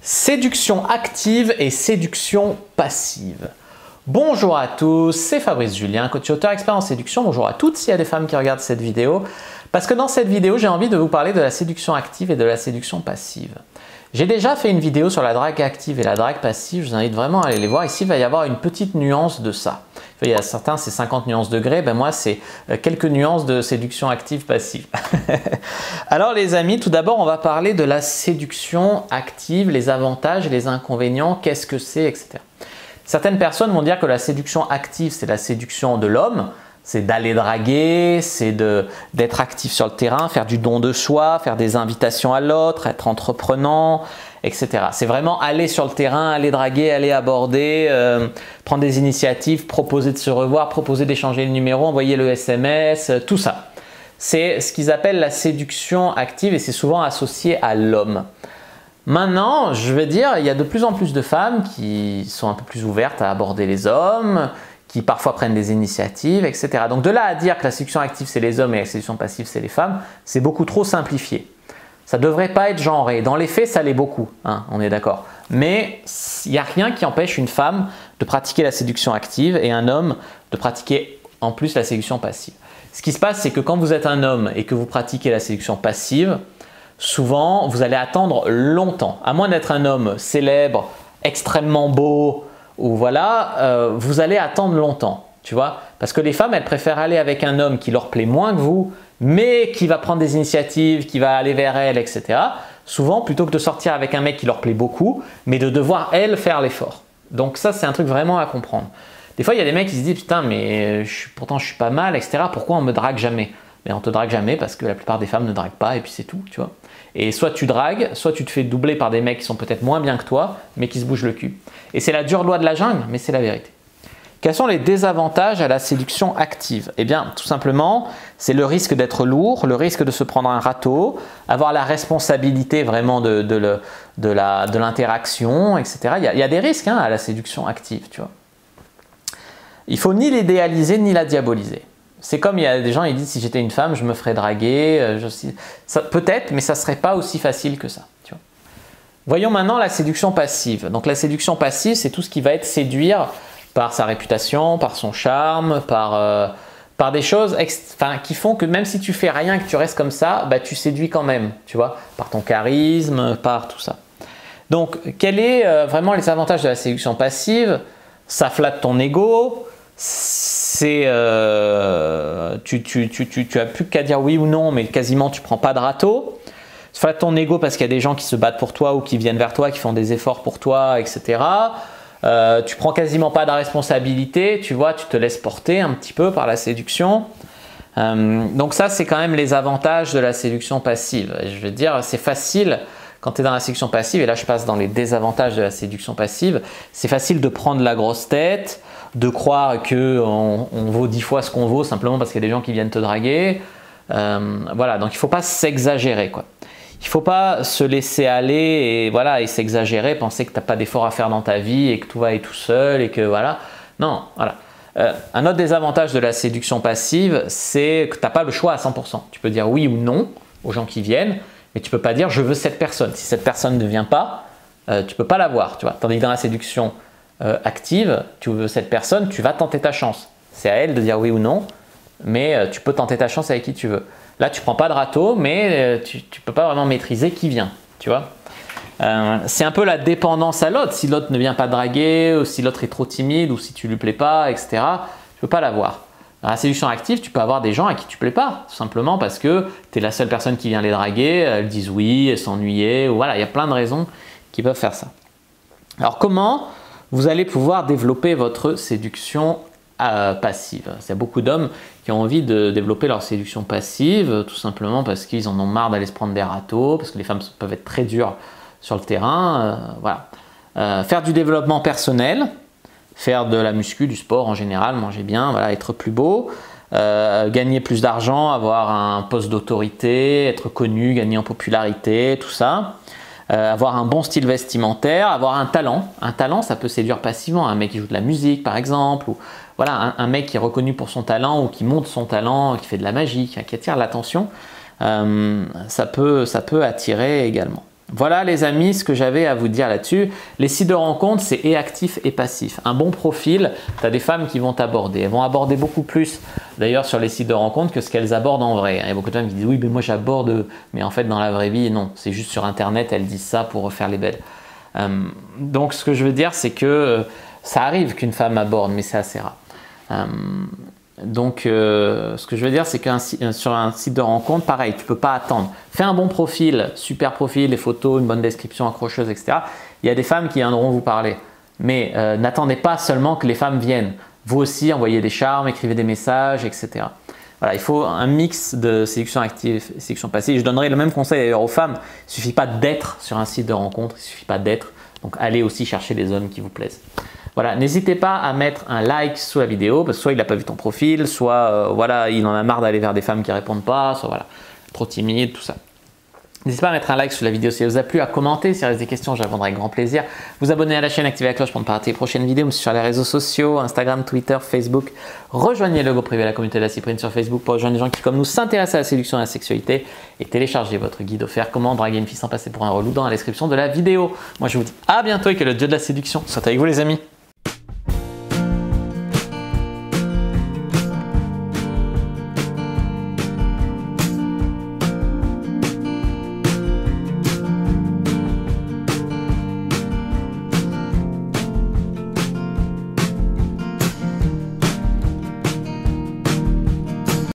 Séduction active et séduction passive. Bonjour à tous, c'est Fabrice Julien, coach auteur expert en séduction. Bonjour à toutes s'il y a des femmes qui regardent cette vidéo. Parce que dans cette vidéo, j'ai envie de vous parler de la séduction active et de la séduction passive. J'ai déjà fait une vidéo sur la drague active et la drague passive, je vous invite vraiment à aller les voir. Ici, il va y avoir une petite nuance de ça. Il y a certains, c'est 50 nuances degrés, ben moi, c'est quelques nuances de séduction active passive. Alors les amis, tout d'abord, on va parler de la séduction active, les avantages et les inconvénients, qu'est-ce que c'est, etc. Certaines personnes vont dire que la séduction active, c'est la séduction de l'homme, c'est d'aller draguer, c'est d'être actif sur le terrain, faire du don de soi, faire des invitations à l'autre, être entreprenant, etc. C'est vraiment aller sur le terrain, aller draguer, aller aborder, prendre des initiatives, proposer de se revoir, proposer d'échanger le numéro, envoyer le SMS, tout ça. C'est ce qu'ils appellent la séduction active et c'est souvent associé à l'homme. Maintenant, je vais dire, il y a de plus en plus de femmes qui sont un peu plus ouvertes à aborder les hommes, qui parfois prennent des initiatives, etc. Donc de là à dire que la séduction active c'est les hommes et la séduction passive c'est les femmes, c'est beaucoup trop simplifié. Ça ne devrait pas être genré. Dans les faits, ça l'est beaucoup, hein, on est d'accord. Mais il n'y a rien qui empêche une femme de pratiquer la séduction active et un homme de pratiquer en plus la séduction passive. Ce qui se passe, c'est que quand vous êtes un homme et que vous pratiquez la séduction passive, souvent vous allez attendre longtemps. À moins d'être un homme célèbre, extrêmement beau, ou voilà, vous allez attendre longtemps, tu vois. Parce que les femmes, elles préfèrent aller avec un homme qui leur plaît moins que vous, mais qui va prendre des initiatives, qui va aller vers elles, etc. Souvent, plutôt que de sortir avec un mec qui leur plaît beaucoup, mais de devoir, elles, faire l'effort. Donc ça, c'est un truc vraiment à comprendre. Des fois, il y a des mecs qui se disent « Putain, mais pourtant, je suis pas mal, etc. Pourquoi on me drague jamais ?» Mais on te drague jamais parce que la plupart des femmes ne draguent pas et puis c'est tout, tu vois. Et soit tu dragues, soit tu te fais doubler par des mecs qui sont peut-être moins bien que toi, mais qui se bougent le cul. Et c'est la dure loi de la jungle, mais c'est la vérité. Quels sont les désavantages à la séduction active? Eh bien, tout simplement, c'est le risque d'être lourd, le risque de se prendre un râteau, avoir la responsabilité vraiment de l'interaction, etc. Il y a des risques hein, à la séduction active, tu vois. Il ne faut ni l'idéaliser ni la diaboliser. C'est comme il y a des gens qui disent si j'étais une femme, je me ferais draguer. Peut-être, mais ça ne serait pas aussi facile que ça. Tu vois. Voyons maintenant la séduction passive. Donc la séduction passive, c'est tout ce qui va être séduire par sa réputation, par son charme, par des choses qui font que même si tu fais rien, que tu restes comme ça, bah, tu séduis quand même, tu vois, par ton charisme, par tout ça. Donc quels sont vraiment les avantages de la séduction passive? Ça flatte ton ego. Tu as plus qu'à dire oui ou non, mais quasiment tu prends pas de râteau. Ça flatte ton ego parce qu'il y a des gens qui se battent pour toi ou qui viennent vers toi, qui font des efforts pour toi, etc. Tu prends quasiment pas de responsabilité, tu vois, tu te laisses porter un petit peu par la séduction. Donc ça, c'est quand même les avantages de la séduction passive. Et je veux dire, c'est facile quand tu es dans la séduction passive, et là je passe dans les désavantages de la séduction passive, c'est facile de prendre la grosse tête, de croire qu'on vaut 10 fois ce qu'on vaut simplement parce qu'il y a des gens qui viennent te draguer. Voilà, donc il ne faut pas s'exagérer, quoi. Il ne faut pas se laisser aller et, voilà, et s'exagérer, penser que tu n'as pas d'effort à faire dans ta vie et que tout va aller tout seul et que voilà. Non, voilà. Un autre désavantage de la séduction passive, c'est que tu n'as pas le choix à 100%. Tu peux dire oui ou non aux gens qui viennent, mais tu ne peux pas dire je veux cette personne. Si cette personne ne vient pas, tu ne peux pas l'avoir, tu vois. Tandis que dans la séduction active, tu veux cette personne, tu vas tenter ta chance. C'est à elle de dire oui ou non, mais tu peux tenter ta chance avec qui tu veux. Là, tu ne prends pas de râteau, mais tu ne peux pas vraiment maîtriser qui vient, tu vois. C'est un peu la dépendance à l'autre. Si l'autre ne vient pas draguer, ou si l'autre est trop timide, ou si tu ne lui plais pas, etc., tu ne peux pas l'avoir. Dans la séduction active, tu peux avoir des gens à qui tu ne plais pas, tout simplement parce que tu es la seule personne qui vient les draguer, elles disent oui, elles s'ennuyaient, ou voilà, il y a plein de raisons qui peuvent faire ça. Alors comment vous allez pouvoir développer votre séduction passive? Il y a beaucoup d'hommes qui ont envie de développer leur séduction passive, tout simplement parce qu'ils en ont marre d'aller se prendre des râteaux, parce que les femmes peuvent être très dures sur le terrain. Voilà. Faire du développement personnel, faire de la muscu, du sport en général, manger bien, voilà, être plus beau, gagner plus d'argent, avoir un poste d'autorité, être connu, gagner en popularité, tout ça. Avoir un bon style vestimentaire, avoir un talent. Un talent, ça peut séduire passivement. Un mec qui joue de la musique, par exemple, ou voilà, un mec qui est reconnu pour son talent ou qui montre son talent, qui fait de la magie, qui attire l'attention, ça peut attirer également. Voilà les amis, ce que j'avais à vous dire là-dessus. Les sites de rencontres, c'est et actif et passif. Un bon profil, tu as des femmes qui vont t'aborder. Elles vont aborder beaucoup plus d'ailleurs sur les sites de rencontres que ce qu'elles abordent en vrai. Il y a beaucoup de femmes qui disent oui, mais moi j'aborde, mais en fait dans la vraie vie, non. C'est juste sur internet, elles disent ça pour refaire les belles. Donc ce que je veux dire, c'est que ça arrive qu'une femme aborde, mais c'est assez rare. Donc, ce que je veux dire, c'est que sur un site de rencontre, pareil, tu ne peux pas attendre. Fais un bon profil, super profil, les photos, une bonne description accrocheuse, etc. Il y a des femmes qui viendront vous parler. Mais n'attendez pas seulement que les femmes viennent. Vous aussi, envoyez des charmes, écrivez des messages, etc. Voilà, il faut un mix de séduction active et séduction passive. Je donnerai le même conseil d'ailleurs aux femmes. Il ne suffit pas d'être sur un site de rencontre, il ne suffit pas d'être. Donc, allez aussi chercher les hommes qui vous plaisent. Voilà, n'hésitez pas à mettre un like sous la vidéo parce que soit il n'a pas vu ton profil, soit voilà, il en a marre d'aller vers des femmes qui ne répondent pas, soit voilà, trop timide, tout ça. N'hésitez pas à mettre un like sous la vidéo si elle vous a plu, à commenter si il reste des questions, je répondrai avec grand plaisir. Vous abonner à la chaîne, activer la cloche pour ne pas rater les prochaines vidéos, me suivre sur les réseaux sociaux, Instagram, Twitter, Facebook. Rejoignez le logo privé de la communauté de la Cyprine sur Facebook pour rejoindre des gens qui, comme nous, s'intéressent à la séduction et à la sexualité. Et téléchargez votre guide offert Comment draguer une fille sans passer pour un relou dans la description de la vidéo. Moi, je vous dis à bientôt et que le dieu de la séduction soit avec vous les amis.